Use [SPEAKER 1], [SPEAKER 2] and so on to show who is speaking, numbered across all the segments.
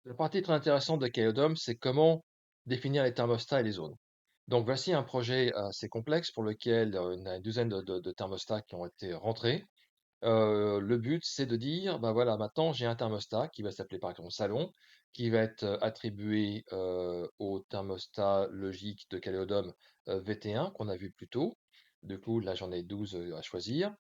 [SPEAKER 1] La partie très intéressante de Calodome, c'est comment définir les thermostats et les zones. Donc voici un projet assez complexe pour lequel on a une douzaine de thermostats qui ont été rentrés. Le but, c'est de dire, ben voilà, maintenant j'ai un thermostat qui va s'appeler par exemple salon, qui va être attribué au thermostat logique de Calodome VT1 qu'on a vu plus tôt. Du coup, là j'en ai 12 à choisir.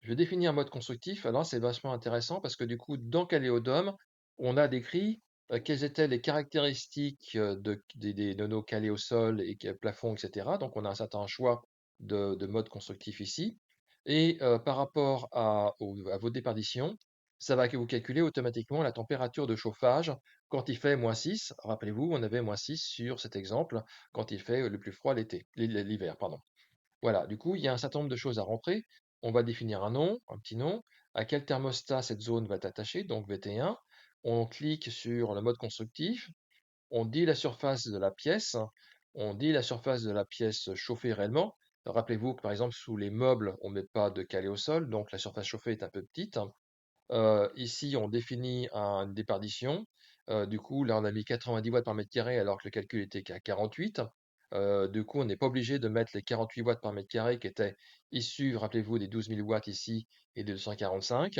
[SPEAKER 1] Je vais définir un mode constructif. Alors c'est vachement intéressant parce que du coup, dans Calodome, on a décrit quelles étaient les caractéristiques de nos calés au sol et plafonds, etc. Donc on a un certain choix de modes constructifs ici. Et par rapport à vos déperditions, ça va vous calculer automatiquement la température de chauffage quand il fait -6. Rappelez-vous, on avait -6 sur cet exemple quand il fait le plus froid l'hiver, pardon. Voilà, du coup, il y a un certain nombre de choses à rentrer. On va définir un nom, un petit nom, à quel thermostat cette zone va être attachée, donc VT1. On clique sur le mode constructif, on dit la surface de la pièce, on dit la surface de la pièce chauffée réellement. Rappelez-vous que par exemple sous les meubles, on ne met pas de calé au sol, donc la surface chauffée est un peu petite. Ici, on définit une déperdition. Du coup, là, on a mis 90 watts par mètre carré alors que le calcul était qu'à 48. Du coup, on n'est pas obligé de mettre les 48 watts par mètre carré qui étaient issus, rappelez-vous, des 12 000 watts ici et des 245.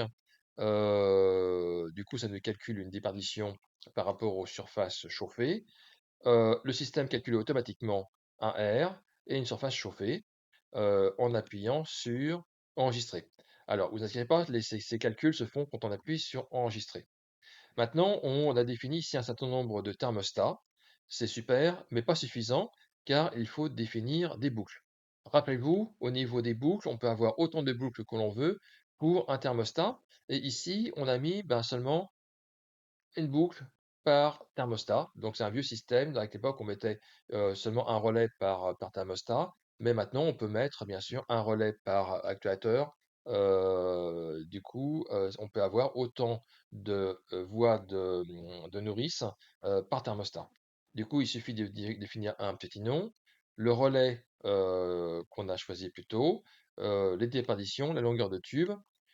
[SPEAKER 1] Du coup, ça nous calcule une déperdition par rapport aux surfaces chauffées. Le système calcule automatiquement un R et une surface chauffée en appuyant sur enregistrer. Alors, vous inquiétez pas, ces calculs se font quand on appuie sur enregistrer. Maintenant, on a défini ici un certain nombre de thermostats. C'est super, mais pas suffisant, car il faut définir des boucles. Rappelez-vous, au niveau des boucles, on peut avoir autant de boucles que l'on veut pour un thermostat. Et ici, on a mis seulement une boucle par thermostat. Donc c'est un vieux système. À l'époque, on mettait seulement un relais par thermostat. Mais maintenant, on peut mettre bien sûr un relais par actuateur. Du coup, on peut avoir autant de voies de nourrice par thermostat. Du coup, il suffit de définir un petit nom, le relais qu'on a choisi plus tôt, les déperditions, la longueur de tube,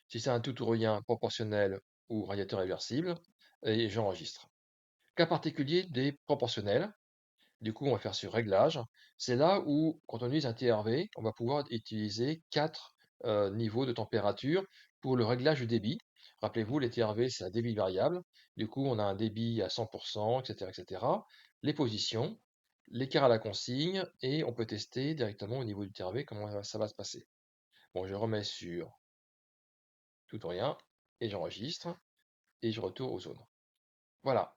[SPEAKER 1] si c'est un tout ou rien proportionnel ou radiateur réversible, et j'enregistre. Cas particulier des proportionnels. Du coup, on va faire sur Réglages. C'est là où, quand on utilise un TRV, on va pouvoir utiliser quatre niveaux de température pour le réglage du débit. Rappelez-vous, les TRV, c'est un débit variable. Du coup, on a un débit à 100%, etc., etc. Les positions, l'écart à la consigne, et on peut tester directement au niveau du TRV comment ça va se passer. Bon, je remets sur tout ou rien, et j'enregistre, et je retourne aux zones. Voilà.